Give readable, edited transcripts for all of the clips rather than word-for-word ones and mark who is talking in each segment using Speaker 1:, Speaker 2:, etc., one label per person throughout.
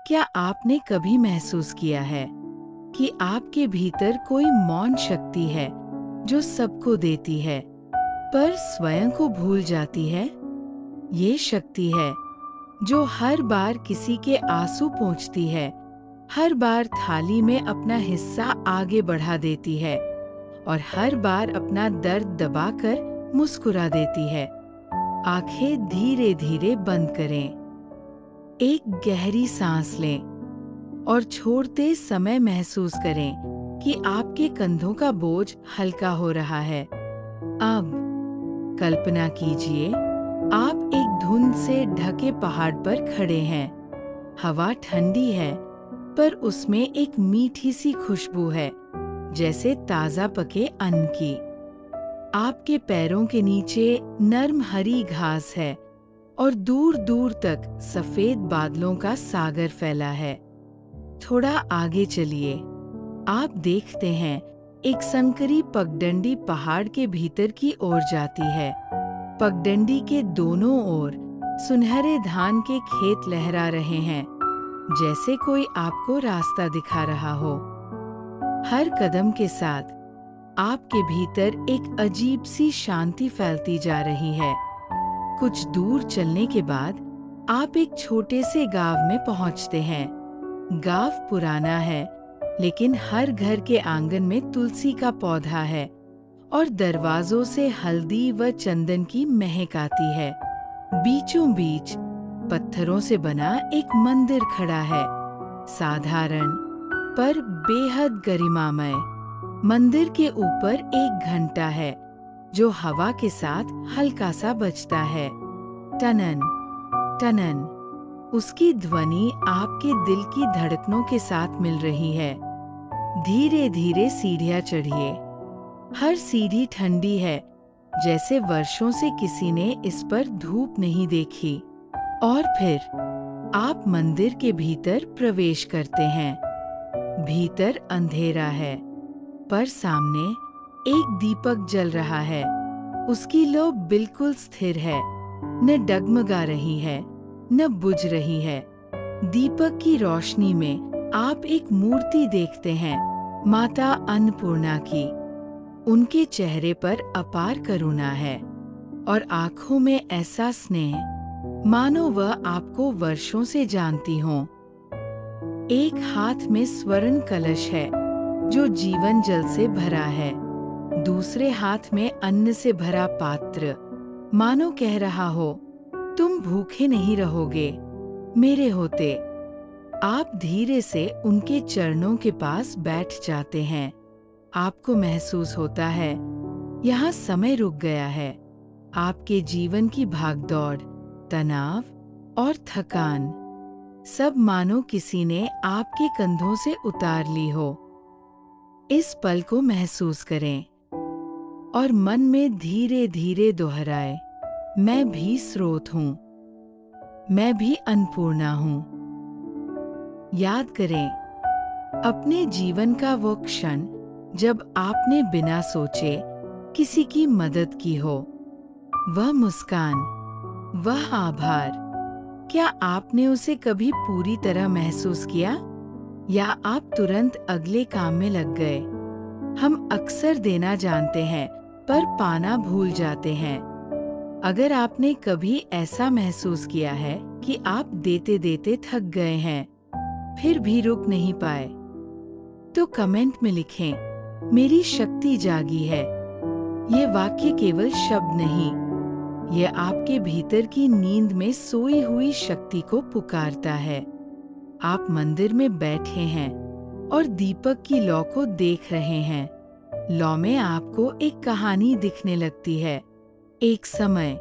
Speaker 1: क्या आपने कभी महसूस किया है कि आपके भीतर कोई मौन शक्ति है जो सबको देती है पर स्वयं को भूल जाती है? ये शक्ति है जो हर बार किसी के आंसू पोंछती है, हर बार थाली में अपना हिस्सा आगे बढ़ा देती है और हर बार अपना दर्द दबाकर मुस्कुरा देती है। आंखें धीरे धीरे बंद करें, एक गहरी सांस लें और छोड़ते समय महसूस करें कि आपके कंधों का बोझ हल्का हो रहा है। अब कल्पना कीजिए, आप एक धुंध से ढके पहाड़ पर खड़े हैं। हवा ठंडी है, पर उसमें एक मीठी सी खुशबू है, जैसे ताजा पके अन्न की। आपके पैरों के नीचे नर्म हरी घास है और दूर दूर तक सफेद बादलों का सागर फैला है। थोड़ा आगे चलिए, आप देखते हैं एक संकरी पगडंडी पहाड़ के भीतर की ओर जाती है। पगडंडी के दोनों ओर सुनहरे धान के खेत लहरा रहे हैं, जैसे कोई आपको रास्ता दिखा रहा हो। हर कदम के साथ आपके भीतर एक अजीब सी शांति फैलती जा रही है। कुछ दूर चलने के बाद आप एक छोटे से गांव में पहुंचते हैं। गांव पुराना है, लेकिन हर घर के आंगन में तुलसी का पौधा है और दरवाजों से हल्दी व चंदन की महक आती है। बीचों बीच पत्थरों से बना एक मंदिर खड़ा है, साधारण पर बेहद गरिमामय। मंदिर के ऊपर एक घंटा है जो हवा के साथ हल्का सा बजता है। टनन टनन, उसकी ध्वनि आपके दिल की धड़कनों के साथ मिल रही है। धीरे धीरे सीढ़ियां चढ़िए। हर सीढ़ी ठंडी है, जैसे वर्षों से किसी ने इस पर धूप नहीं देखी। और फिर आप मंदिर के भीतर प्रवेश करते हैं। भीतर अंधेरा है, पर सामने एक दीपक जल रहा है। उसकी लौ बिल्कुल स्थिर है, न डगमगा रही है न बुझ रही है। दीपक की रोशनी में आप एक मूर्ति देखते हैं, माता अन्नपूर्णा की। उनके चेहरे पर अपार करुणा है और आंखों में ऐसा स्नेह, मानो वह आपको वर्षों से जानती हों। एक हाथ में स्वर्ण कलश है जो जीवन जल से भरा है, दूसरे हाथ में अन्न से भरा पात्र, मानो कह रहा हो, तुम भूखे नहीं रहोगे मेरे होते। आप धीरे से उनके चरणों के पास बैठ जाते हैं। आपको महसूस होता है यहाँ समय रुक गया है। आपके जीवन की भागदौड़, तनाव और थकान सब मानो किसी ने आपके कंधों से उतार ली हो। इस पल को महसूस करें और मन में धीरे धीरे दोहराए, मैं भी स्रोत हूँ, मैं भी अन्नपूर्णा हूँ। याद करें अपने जीवन का वो क्षण जब आपने बिना सोचे किसी की मदद की हो। वह मुस्कान, वह आभार, क्या आपने उसे कभी पूरी तरह महसूस किया या आप तुरंत अगले काम में लग गए? हम अक्सर देना जानते हैं पर पाना भूल जाते हैं। अगर आपने कभी ऐसा महसूस किया है कि आप देते देते थक गए हैं फिर भी रुक नहीं पाए, तो कमेंट में लिखें, मेरी शक्ति जागी है। ये वाक्य केवल शब्द नहीं, ये आपके भीतर की नींद में सोई हुई शक्ति को पुकारता है। आप मंदिर में बैठे हैं और दीपक की लौ को देख रहे हैं। लौ में आपको एक कहानी दिखने लगती है। एक समय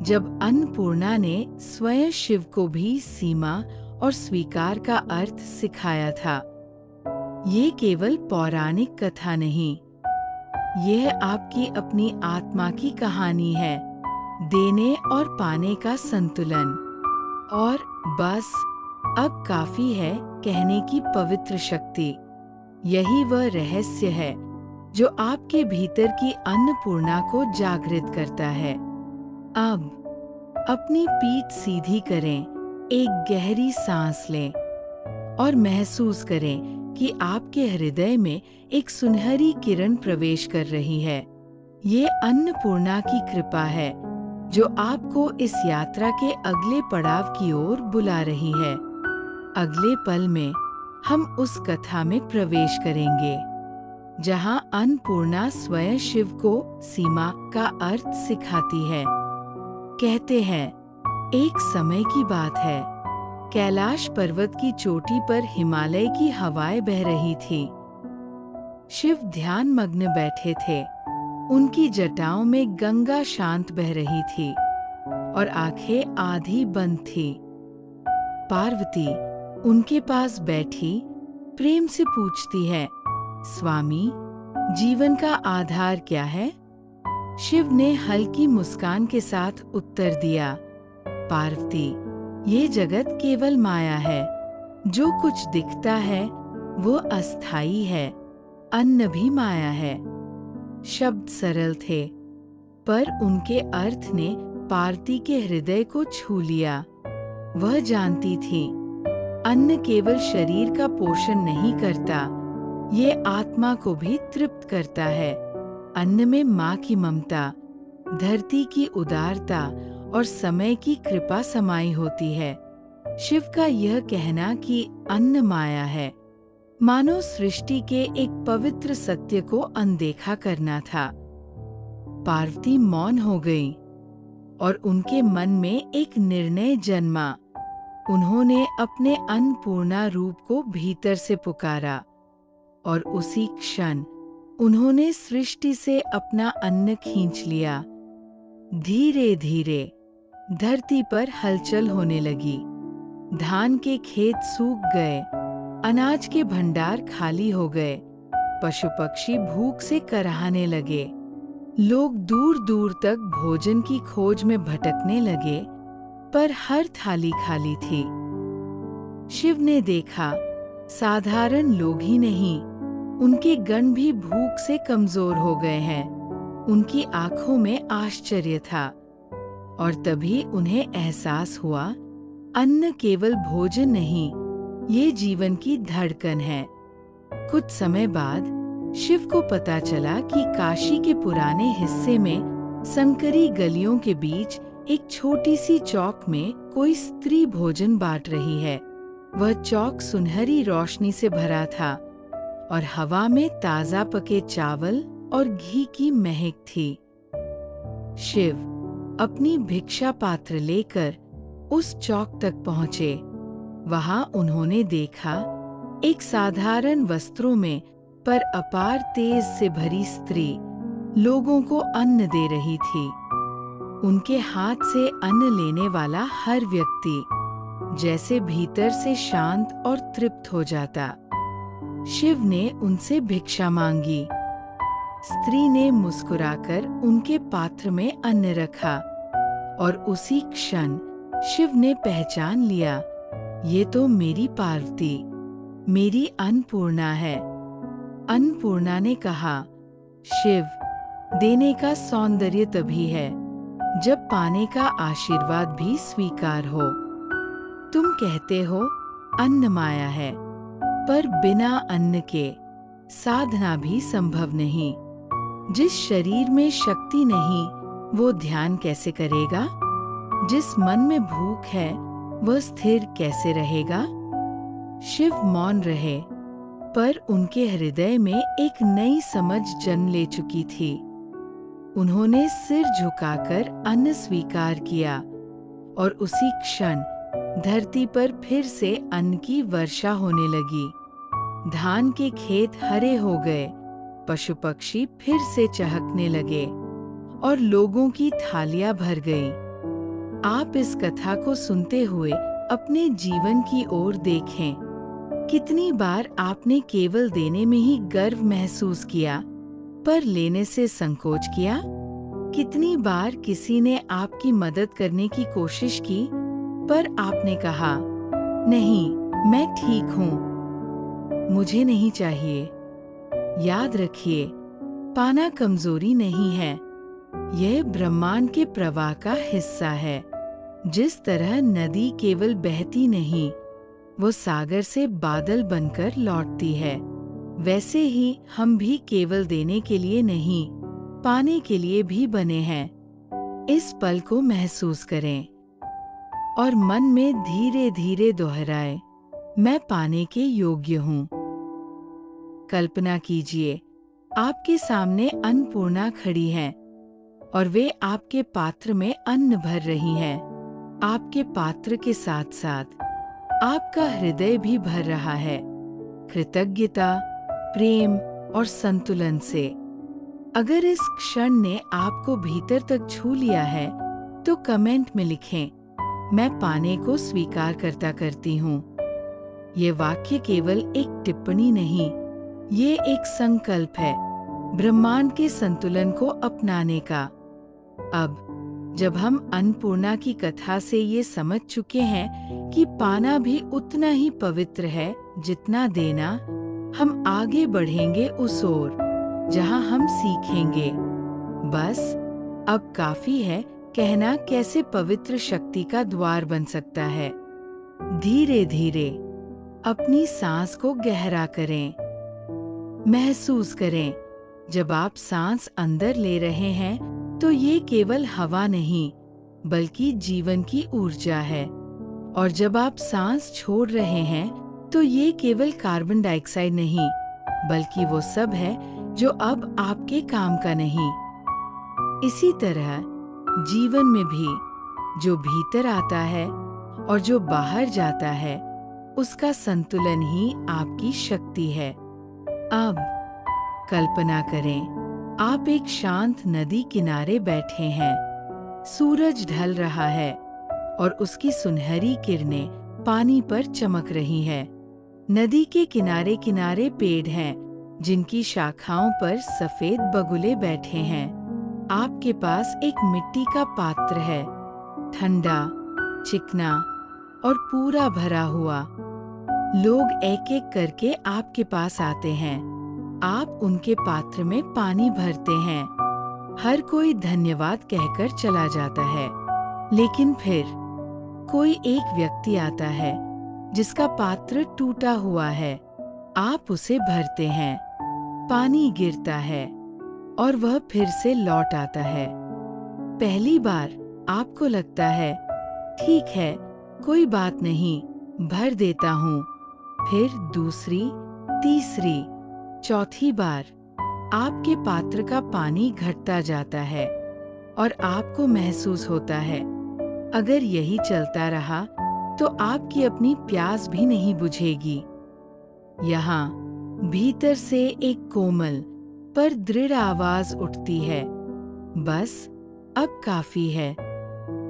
Speaker 1: जब अन्नपूर्णा ने स्वयं शिव को भी सीमा और स्वीकार का अर्थ सिखाया था। ये केवल पौराणिक कथा नहीं, यह आपकी अपनी आत्मा की कहानी है, देने और पाने का संतुलन। और बस अब काफी है कहने की पवित्र शक्ति। यही वह रहस्य है जो आपके भीतर की अन्नपूर्णा को जागृत करता है। अब अपनी पीठ सीधी करें, एक गहरी सांस लें और महसूस करें कि आपके हृदय में एक सुनहरी किरण प्रवेश कर रही है। ये अन्नपूर्णा की कृपा है जो आपको इस यात्रा के अगले पड़ाव की ओर बुला रही है। अगले पल में हम उस कथा में प्रवेश करेंगे जहां अन्नपूर्णा स्वयं शिव को सीमा का अर्थ सिखाती है। कहते हैं, एक समय की बात है, कैलाश पर्वत की चोटी पर हिमालय की हवाएं बह रही थी। शिव ध्यान मग्न बैठे थे। उनकी जटाओं में गंगा शांत बह रही थी और आंखें आधी बंद थी। पार्वती उनके पास बैठी प्रेम से पूछती है, स्वामी, जीवन का आधार क्या है? शिव ने हल्की मुस्कान के साथ उत्तर दिया, पार्वती, ये जगत केवल माया है। जो कुछ दिखता है वो अस्थाई है। अन्न भी माया है। शब्द सरल थे, पर उनके अर्थ ने पार्वती के हृदय को छू लिया। वह जानती थी, अन्न केवल शरीर का पोषण नहीं करता, ये आत्मा को भी तृप्त करता है। अन्न में माँ की ममता, धरती की उदारता और समय की कृपा समाई होती है। शिव का यह कहना कि अन्न माया है, मानो सृष्टि के एक पवित्र सत्य को अनदेखा करना था। पार्वती मौन हो गई और उनके मन में एक निर्णय जन्मा। उन्होंने अपने अन्नपूर्णा रूप को भीतर से पुकारा और उसी क्षण उन्होंने सृष्टि से अपना अन्न खींच लिया। धीरे धीरे धरती पर हलचल होने लगी। धान के खेत सूख गए, अनाज के भंडार खाली हो गए, पशु पक्षी भूख से कराहने लगे। लोग दूर दूर तक भोजन की खोज में भटकने लगे, पर हर थाली खाली थी। शिव ने देखा, साधारण लोग ही नहीं, उनके गण भी भूख से कमजोर हो गए हैं। उनकी आंखों में आश्चर्य था और तभी उन्हें एहसास हुआ, अन्न केवल भोजन नहीं, ये जीवन की धड़कन है। कुछ समय बाद शिव को पता चला कि काशी के पुराने हिस्से में संकरी गलियों के बीच एक छोटी सी चौक में कोई स्त्री भोजन बांट रही है। वह चौक सुनहरी रोशनी से भरा था और हवा में ताजा पके चावल और घी की महक थी। शिव अपनी भिक्षा पात्र लेकर उस चौक तक पहुंचे। वहां उन्होंने देखा, एक साधारण वस्त्रों में पर अपार तेज से भरी स्त्री लोगों को अन्न दे रही थी। उनके हाथ से अन्न लेने वाला हर व्यक्ति जैसे भीतर से शांत और तृप्त हो जाता। शिव ने उनसे भिक्षा मांगी। स्त्री ने मुस्कुराकर उनके पात्र में अन्न रखा और उसी क्षण शिव ने पहचान लिया, ये तो मेरी पार्वती, मेरी अन्नपूर्णा है। अन्नपूर्णा ने कहा, शिव, देने का सौंदर्य तभी है जब पाने का आशीर्वाद भी स्वीकार हो। तुम कहते हो अन्न माया है, पर बिना अन्न के साधना भी संभव नहीं। जिस शरीर में शक्ति नहीं, वो ध्यान कैसे करेगा? जिस मन में भूख है, वह स्थिर कैसे रहेगा? शिव मौन रहे, पर उनके हृदय में एक नई समझ जन्म ले चुकी थी। उन्होंने सिर झुकाकर अन्न स्वीकार किया और उसी क्षण धरती पर फिर से अन्न की वर्षा होने लगी। धान के खेत हरे हो गए, पशु पक्षी फिर से चहकने लगे और लोगों की थालियां भर गई। आप इस कथा को सुनते हुए अपने जीवन की ओर देखें। कितनी बार आपने केवल देने में ही गर्व महसूस किया, पर लेने से संकोच किया? कितनी बार किसी ने आपकी मदद करने की कोशिश की, पर आपने कहा, नहीं, मैं ठीक हूँ, मुझे नहीं चाहिए। याद रखिए, पाना कमजोरी नहीं है, यह ब्रह्मांड के प्रवाह का हिस्सा है। जिस तरह नदी केवल बहती नहीं, वो सागर से बादल बनकर लौटती है। वैसे ही हम भी केवल देने के लिए नहीं, पाने के लिए भी बने हैं। इस पल को महसूस करें और मन में धीरे धीरे दोहराए, मैं पाने के योग्य हूँ। कल्पना कीजिए, आपके सामने अन्नपूर्णा खड़ी हैं और वे आपके पात्र में अन्न भर रही हैं। आपके पात्र के साथ साथ आपका हृदय भी भर रहा है, कृतज्ञता, प्रेम और संतुलन से। अगर इस क्षण ने आपको भीतर तक छू लिया है, तो कमेंट में लिखें, मैं पाने को स्वीकार करती हूँ। ये वाक्य केवल एक टिप्पणी नहीं, ये एक संकल्प है ब्रह्मांड के संतुलन को अपनाने का। अब जब हम अन्नपूर्णा की कथा से ये समझ चुके हैं कि पाना भी उतना ही पवित्र है जितना देना, हम आगे बढ़ेंगे उस ओर जहां हम सीखेंगे, बस अब काफी है कहना कैसे पवित्र शक्ति का द्वार बन सकता है। धीरे धीरे अपनी सांस को गहरा करें। महसूस करें, जब आप सांस अंदर ले रहे हैं तो ये केवल हवा नहीं, बल्कि जीवन की ऊर्जा है। और जब आप सांस छोड़ रहे हैं तो ये केवल कार्बन डाइऑक्साइड नहीं, बल्कि वो सब है जो अब आपके काम का नहीं। इसी तरह जीवन में भी जो भीतर आता है और जो बाहर जाता है, उसका संतुलन ही आपकी शक्ति है। अब कल्पना करें, आप एक शांत नदी किनारे बैठे हैं। सूरज ढल रहा है और उसकी सुनहरी किरणें पानी पर चमक रही है। नदी के किनारे किनारे पेड़ हैं, जिनकी शाखाओं पर सफेद बगुले बैठे हैं। आपके पास एक मिट्टी का पात्र है, ठंडा, चिकना और पूरा भरा हुआ। लोग एक एक करके आपके पास आते हैं। आप उनके पात्र में पानी भरते हैं। हर कोई धन्यवाद कहकर चला जाता है। लेकिन फिर कोई एक व्यक्ति आता है जिसका पात्र टूटा हुआ है। आप उसे भरते हैं, पानी गिरता है और वह फिर से लौट आता है। पहली बार आपको लगता है, ठीक है, कोई बात नहीं, भर देता हूँ। फिर दूसरी, तीसरी, चौथी बार आपके पात्र का पानी घटता जाता है और आपको महसूस होता है, अगर यही चलता रहा तो आपकी अपनी प्यास भी नहीं बुझेगी। यहाँ भीतर से एक कोमल पर दृढ़ आवाज उठती है, बस अब काफी है।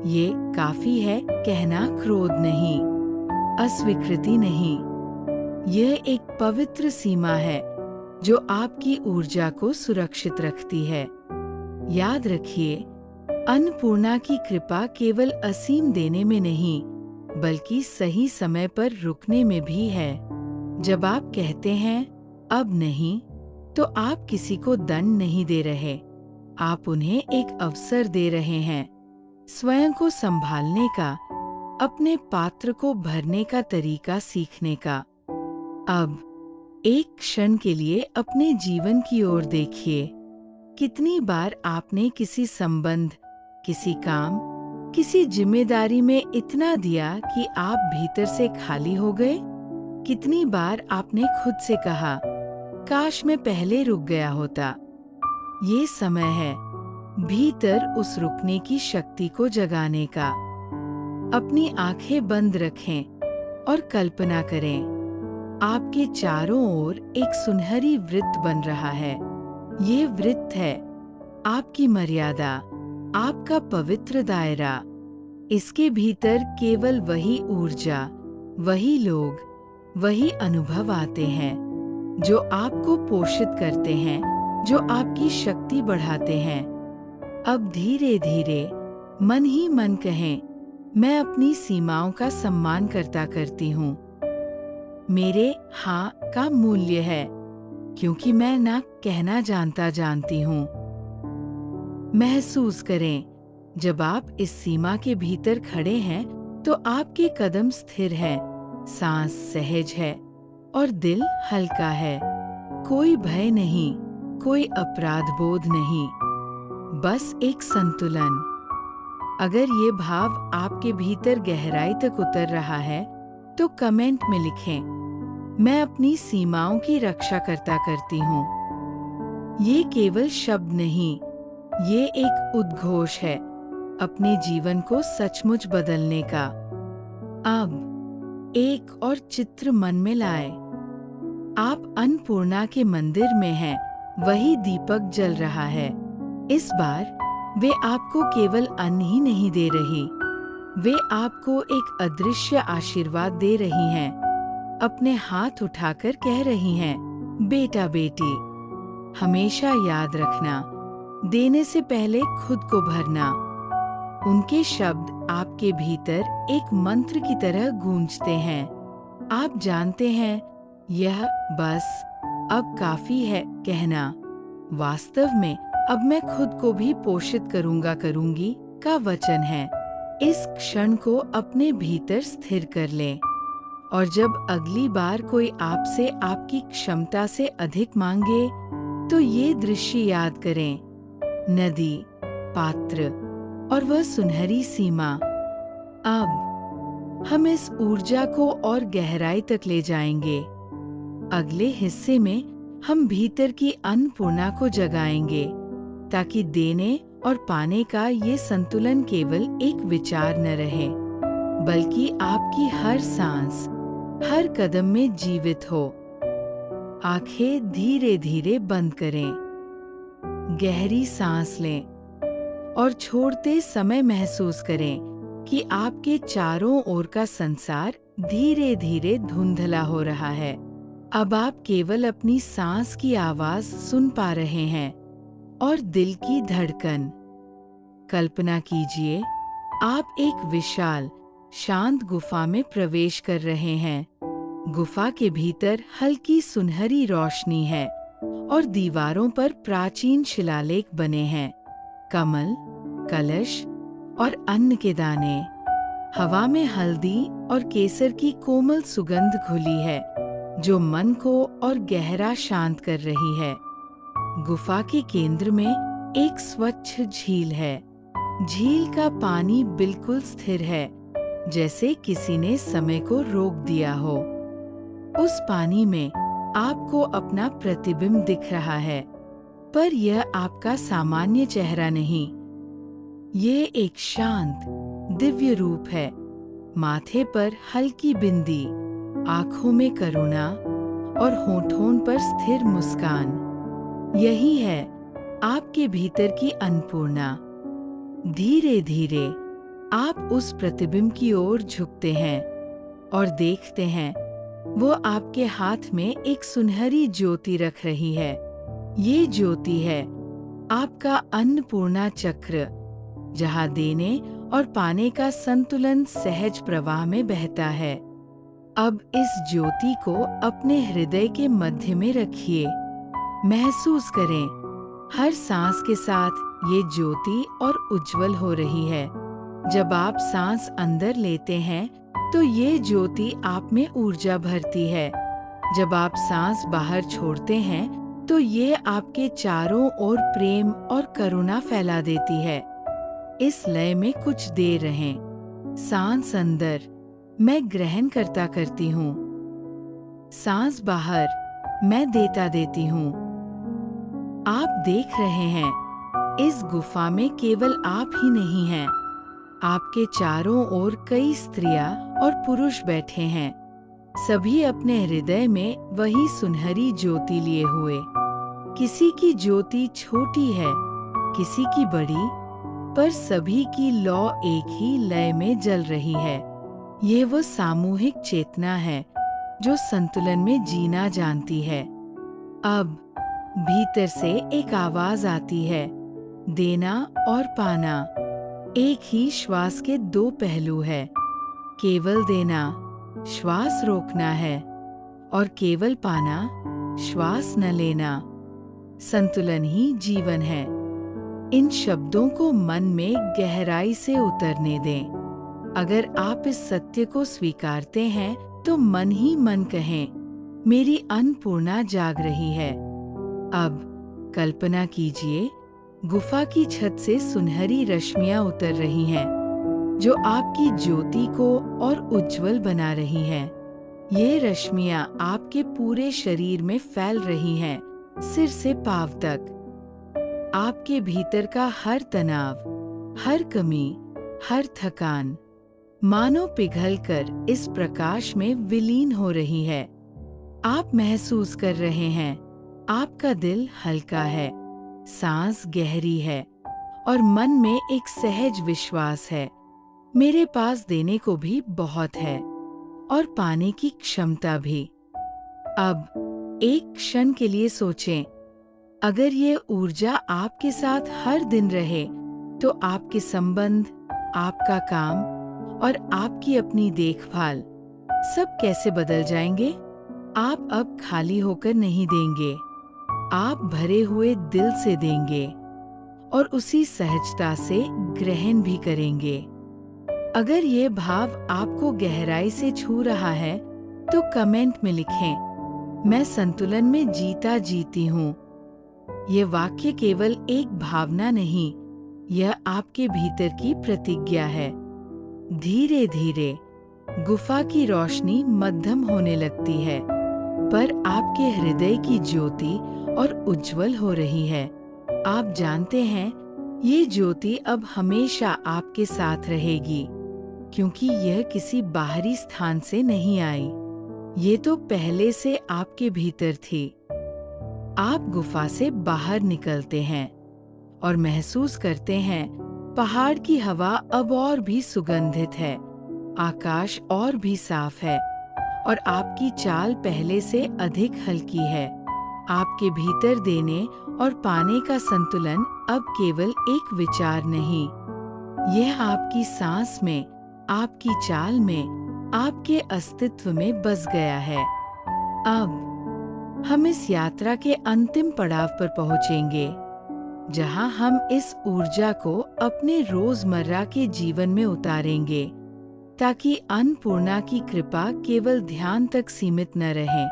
Speaker 1: ये काफी है कहना क्रोध नहीं, अस्वीकृति नहीं, यह एक पवित्र सीमा है जो आपकी ऊर्जा को सुरक्षित रखती है। याद रखिए, अन्नपूर्णा की कृपा केवल असीम देने में नहीं, बल्कि सही समय पर रुकने में भी है। जब आप कहते हैं अब नहीं, तो आप किसी को दंड नहीं दे रहे, आप उन्हें एक अवसर दे रहे हैं स्वयं को संभालने का, अपने पात्र को भरने का तरीका सीखने का। अब एक क्षण के लिए अपने जीवन की ओर देखिए। कितनी बार आपने किसी संबंध, किसी काम, किसी जिम्मेदारी में इतना दिया कि आप भीतर से खाली हो गए? कितनी बार आपने खुद से कहा, काश मैं पहले रुक गया होता? ये समय है भीतर उस रुकने की शक्ति को जगाने का। अपनी आंखें बंद रखें और कल्पना करें, आपके चारों ओर एक सुनहरी वृत्त बन रहा है। ये वृत्त है आपकी मर्यादा, आपका पवित्र दायरा। इसके भीतर केवल वही ऊर्जा, वही लोग, वही अनुभव आते हैं जो आपको पोषित करते हैं, जो आपकी शक्ति बढ़ाते हैं। अब धीरे धीरे मन ही मन कहें, मैं अपनी सीमाओं का सम्मान करती हूँ। मेरे हाँ का मूल्य है, क्योंकि मैं ना कहना जानती हूँ। महसूस करें, जब आप इस सीमा के भीतर खड़े हैं तो आपके कदम स्थिर हैं, सांस सहज है और दिल हल्का है। कोई भय नहीं, कोई अपराध बोध नहीं, बस एक संतुलन। अगर ये भाव आपके भीतर गहराई तक उतर रहा है तो कमेंट में लिखें, मैं अपनी सीमाओं की रक्षा करती हूँ। ये केवल शब्द नहीं, ये एक उद्घोष है अपने जीवन को सचमुच बदलने का। अब एक और चित्र मन में लाए। आप अन्नपूर्णा के मंदिर में हैं, वही दीपक जल रहा है। इस बार वे आपको केवल अन्न ही नहीं दे रही, वे आपको एक अदृश्य आशीर्वाद दे रही हैं। अपने हाथ उठाकर कह रही हैं, बेटा बेटी, हमेशा याद रखना, देने से पहले खुद को भरना। उनके शब्द आपके भीतर एक मंत्र की तरह गूंजते हैं। आप जानते हैं, यह बस अब काफी है कहना, वास्तव में अब मैं खुद को भी पोषित करूंगी का वचन है। इस क्षण को अपने भीतर स्थिर कर लें और जब अगली बार कोई आपसे आपकी क्षमता से अधिक मांगे तो ये दृश्य याद करें, नदी, पात्र और वह सुनहरी सीमा। अब हम इस ऊर्जा को और गहराई तक ले जाएंगे। अगले हिस्से में हम भीतर की अन्नपूर्णा को जगाएंगे ताकि देने और पाने का ये संतुलन केवल एक विचार न रहे, बल्कि आपकी हर सांस, हर कदम में जीवित हो। आंखें धीरे धीरे बंद करें, गहरी सांस लें और छोड़ते समय महसूस करें कि आपके चारों ओर का संसार धीरे धीरे धुंधला हो रहा है। अब आप केवल अपनी सांस की आवाज सुन पा रहे हैं और दिल की धड़कन। कल्पना कीजिए, आप एक विशाल, शांत गुफा में प्रवेश कर रहे हैं। गुफा के भीतर हल्की सुनहरी रोशनी है और दीवारों पर प्राचीन शिलालेख बने हैं, कमल, कलश और अन्न के दाने। हवा में हल्दी और केसर की कोमल सुगंध घुली है जो मन को और गहरा शांत कर रही है। गुफा के केंद्र में एक स्वच्छ झील है। झील का पानी बिल्कुल स्थिर है, जैसे किसी ने समय को रोक दिया हो। उस पानी में आपको अपना प्रतिबिंब दिख रहा है, पर यह आपका सामान्य चेहरा नहीं। ये एक शांत, दिव्य रूप है। माथे पर हल्की बिंदी, आंखों में करुणा और होठों पर स्थिर मुस्कान। यही है आपके भीतर की अन्नपूर्णा। धीरे धीरे आप उस प्रतिबिंब की ओर झुकते हैं और देखते हैं वो आपके हाथ में एक सुनहरी ज्योति रख रही है। ये ज्योति है आपका अन्नपूर्णा चक्र, जहाँ देने और पाने का संतुलन सहज प्रवाह में बहता है। अब इस ज्योति को अपने हृदय के मध्य में रखिए। महसूस करें, हर सांस के साथ ये ज्योति और उज्जवल हो रही है। जब आप सांस अंदर लेते हैं तो ये ज्योति आप में ऊर्जा भरती है। जब आप सांस बाहर छोड़ते हैं तो ये आपके चारों ओर प्रेम और करुणा फैला देती है। इस लय में कुछ देर रहें। सांस अंदर, मैं ग्रहण करती हूँ। सांस बाहर, मैं देती हूँ। आप देख रहे हैं, इस गुफा में केवल आप ही नहीं हैं। आपके चारों ओर कई स्त्रियां और पुरुष बैठे हैं, सभी अपने हृदय में वही सुनहरी ज्योति लिए हुए। किसी की ज्योति छोटी है, किसी की बड़ी, पर सभी की लौ एक ही लय में जल रही है। ये वो सामूहिक चेतना है जो संतुलन में जीना जानती है। अब भीतर से एक आवाज आती है, देना और पाना एक ही श्वास के दो पहलू है। केवल देना, श्वास रोकना है, और केवल पाना, श्वास न लेना। संतुलन ही जीवन है। इन शब्दों को मन में गहराई से उतरने दें। अगर आप इस सत्य को स्वीकारते हैं तो मन ही मन कहें, मेरी अन्नपूर्णा जाग रही है। अब कल्पना कीजिए, गुफा की छत से सुनहरी रश्मियां उतर रही हैं, जो आपकी ज्योति को और उज्जवल बना रही हैं। ये रश्मियां आपके पूरे शरीर में फैल रही हैं, सिर से पांव तक। आपके भीतर का हर तनाव, हर कमी, हर थकान मानो पिघलकर इस प्रकाश में विलीन हो रही है। आप महसूस कर रहे हैं, आपका दिल हल्का है, सांस गहरी है और मन में एक सहज विश्वास है, मेरे पास देने को भी बहुत है और पाने की क्षमता भी। अब एक क्षण के लिए सोचें, अगर ये ऊर्जा आपके साथ हर दिन रहे तो आपके संबंध, आपका काम और आपकी अपनी देखभाल सब कैसे बदल जाएंगे। आप अब खाली होकर नहीं देंगे, आप भरे हुए दिल से देंगे और उसी सहजता से ग्रहण भी करेंगे। अगर ये भाव आपको गहराई से छू रहा है तो कमेंट में लिखें, मैं संतुलन में जीता जीती हूँ। ये वाक्य केवल एक भावना नहीं, यह आपके भीतर की प्रतिज्ञा है। धीरे धीरे गुफा की रोशनी मध्यम होने लगती है, पर आपके हृदय की ज्योति और उज्जवल हो रही है। आप जानते हैं, ये ज्योति अब हमेशा आपके साथ रहेगी, क्योंकि यह किसी बाहरी स्थान से नहीं आई, ये तो पहले से आपके भीतर थी। आप गुफा से बाहर निकलते हैं और महसूस करते हैं, पहाड़ की हवा अब और भी सुगंधित है, आकाश और भी साफ है और आपकी चाल पहले से अधिक हल्की है। आपके भीतर देने और पाने का संतुलन अब केवल एक विचार नहीं, यह आपकी सांस में, आपकी चाल में, आपके अस्तित्व में बस गया है। अब हम इस यात्रा के अंतिम पड़ाव पर पहुंचेंगे, जहां हम इस ऊर्जा को अपने रोजमर्रा के जीवन में उतारेंगे, ताकि अन्नपूर्णा की कृपा केवल ध्यान तक सीमित न रहे,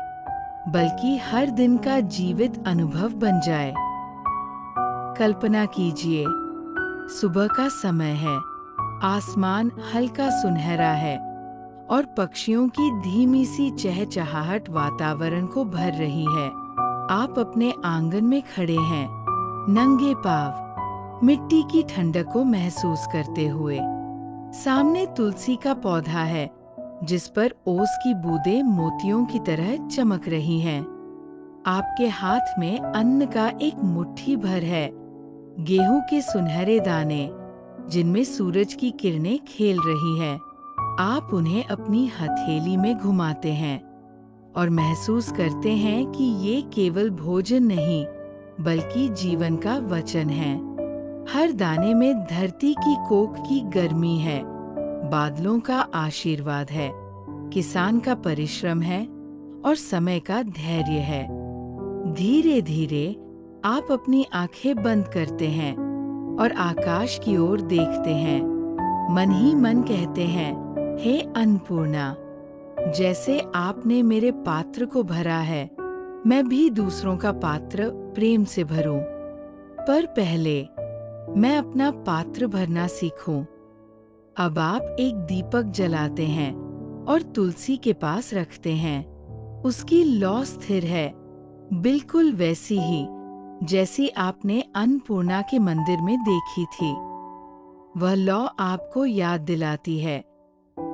Speaker 1: बल्कि हर दिन का जीवित अनुभव बन जाए। कल्पना कीजिए, सुबह का समय है, आसमान हल्का सुनहरा है और पक्षियों की धीमी सी चहचहाहट वातावरण को भर रही है। आप अपने आंगन में खड़े हैं, नंगे पांव, मिट्टी की ठंडक को महसूस करते हुए। सामने तुलसी का पौधा है, जिस पर ओस की बूंदें मोतियों की तरह चमक रही हैं। आपके हाथ में अन्न का एक मुट्ठी भर है, गेहूं के सुनहरे दाने, जिनमें सूरज की किरणें खेल रही हैं। आप उन्हें अपनी हथेली में घुमाते हैं और महसूस करते हैं कि ये केवल भोजन नहीं, बल्कि जीवन का वचन है। हर दाने में धरती की कोख की गर्मी है, बादलों का आशीर्वाद है, किसान का परिश्रम है और समय का धैर्य है। धीरे धीरे आप अपनी आंखें बंद करते हैं और आकाश की ओर देखते हैं। मन ही मन कहते हैं, हे अन्नपूर्णा, जैसे आपने मेरे पात्र को भरा है, मैं भी दूसरों का पात्र प्रेम से भरूं। पर पहले मैं अपना पात्र भरना सीखूं। अब आप एक दीपक जलाते हैं और तुलसी के पास रखते हैं। उसकी लौ स्थिर है, बिल्कुल वैसी ही जैसी आपने अन्नपूर्णा के मंदिर में देखी थी। वह लौ आपको याद दिलाती है,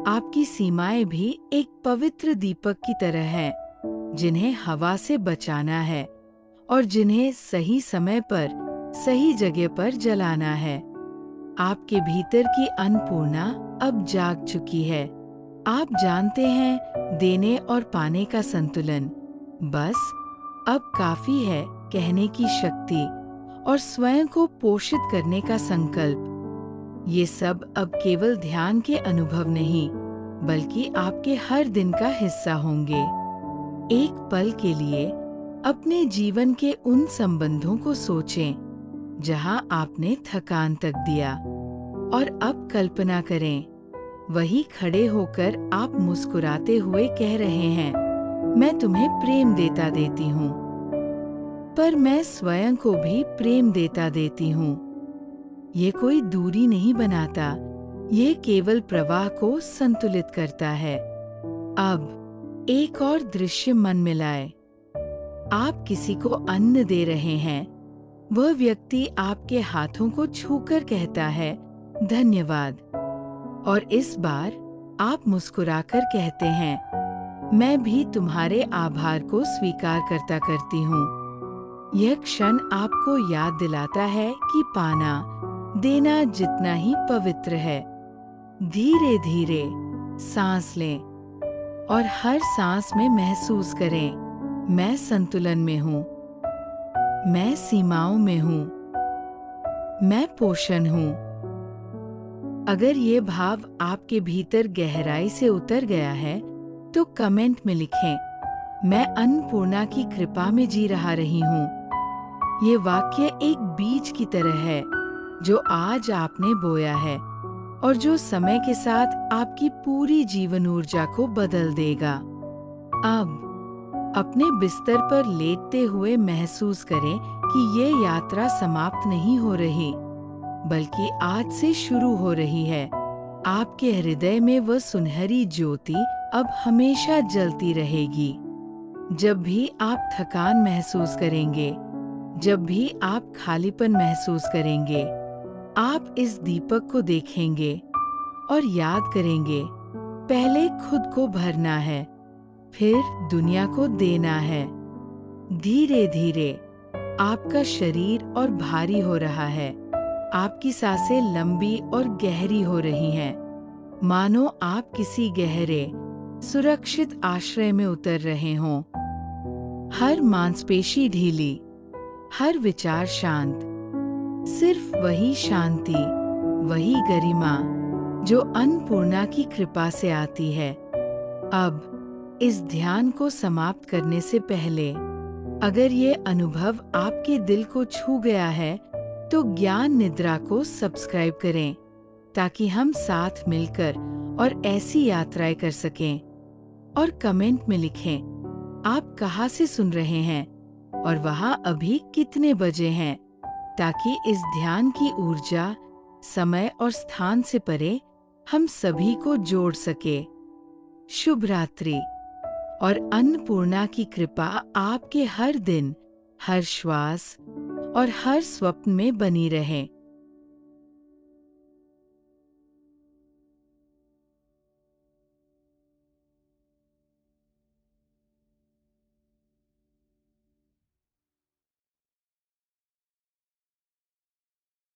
Speaker 1: आपकी सीमाएं भी एक पवित्र दीपक की तरह हैं, जिन्हें हवा से बचाना है और जिन्हें सही समय पर, सही जगह पर जलाना है। आपके भीतर की अन्नपूर्णा अब जाग चुकी है। आप जानते हैं, देने और पाने का संतुलन, बस अब काफी है कहने की शक्ति और स्वयं को पोषित करने का संकल्प। ये सब अब केवल ध्यान के अनुभव नहीं, बल्कि आपके हर दिन का हिस्सा होंगे। एक पल के लिए अपने जीवन के उन संबंधों को सोचें, जहां आपने थकान तक दिया, और अब कल्पना करें, वही खड़े होकर आप मुस्कुराते हुए कह रहे हैं, मैं तुम्हें प्रेम देता देती हूँ, पर मैं स्वयं को भी प्रेम देता देती हूँ। ये कोई दूरी नहीं बनाता, ये केवल प्रवाह को संतुलित करता है। अब एक और दृश्य मन में लाए। आप किसी को अन्न दे रहे हैं। वह व्यक्ति आपके हाथों को छूकर कहता है, धन्यवाद। और इस बार आप मुस्कुराकर कहते हैं, मैं भी तुम्हारे आभार को स्वीकार करता करती हूँ। यह क्षण आपको याद दिलाता है कि पाना, देना जितना ही पवित्र है। धीरे धीरे सांस लें और हर सांस में महसूस करें, मैं संतुलन में हूँ, मैं सीमाओं में हूँ, मैं पोषण हूँ। अगर ये भाव आपके भीतर गहराई से उतर गया है तो कमेंट में लिखें, मैं अन्नपूर्णा की कृपा में जी रही हूँ। ये वाक्य एक बीज की तरह है जो आज आपने बोया है और जो समय के साथ आपकी पूरी जीवन ऊर्जा को बदल देगा। अब अपने बिस्तर पर लेटते हुए महसूस करें कि ये यात्रा समाप्त नहीं हो रही, बल्कि आज से शुरू हो रही है। आपके हृदय में वह सुनहरी ज्योति अब हमेशा जलती रहेगी। जब भी आप थकान महसूस करेंगे, जब भी आप खालीपन महसूस करेंगे, आप इस दीपक को देखेंगे और याद करेंगे, पहले खुद को भरना है, फिर दुनिया को देना है। धीरे धीरे आपका शरीर और भारी हो रहा है, आपकी सांसें लंबी और गहरी हो रही हैं, मानो आप किसी गहरे, सुरक्षित आश्रय में उतर रहे हों। हर मांसपेशी ढीली, हर विचार शांत, सिर्फ वही शांति, वही गरिमा जो अन्नपूर्णा की कृपा से आती है। अब इस ध्यान को समाप्त करने से पहले, अगर ये अनुभव आपके दिल को छू गया है तो ज्ञान निद्रा को सब्सक्राइब करें, ताकि हम साथ मिलकर और ऐसी यात्राएं कर सकें। और कमेंट में लिखें, आप कहाँ से सुन रहे हैं और वहाँ अभी कितने बजे हैं, ताकि इस ध्यान की ऊर्जा समय और स्थान से परे हम सभी को जोड़ सके। शुभ रात्रि और अन्नपूर्णा की कृपा आपके हर दिन, हर श्वास और हर स्वप्न में बनी रहे।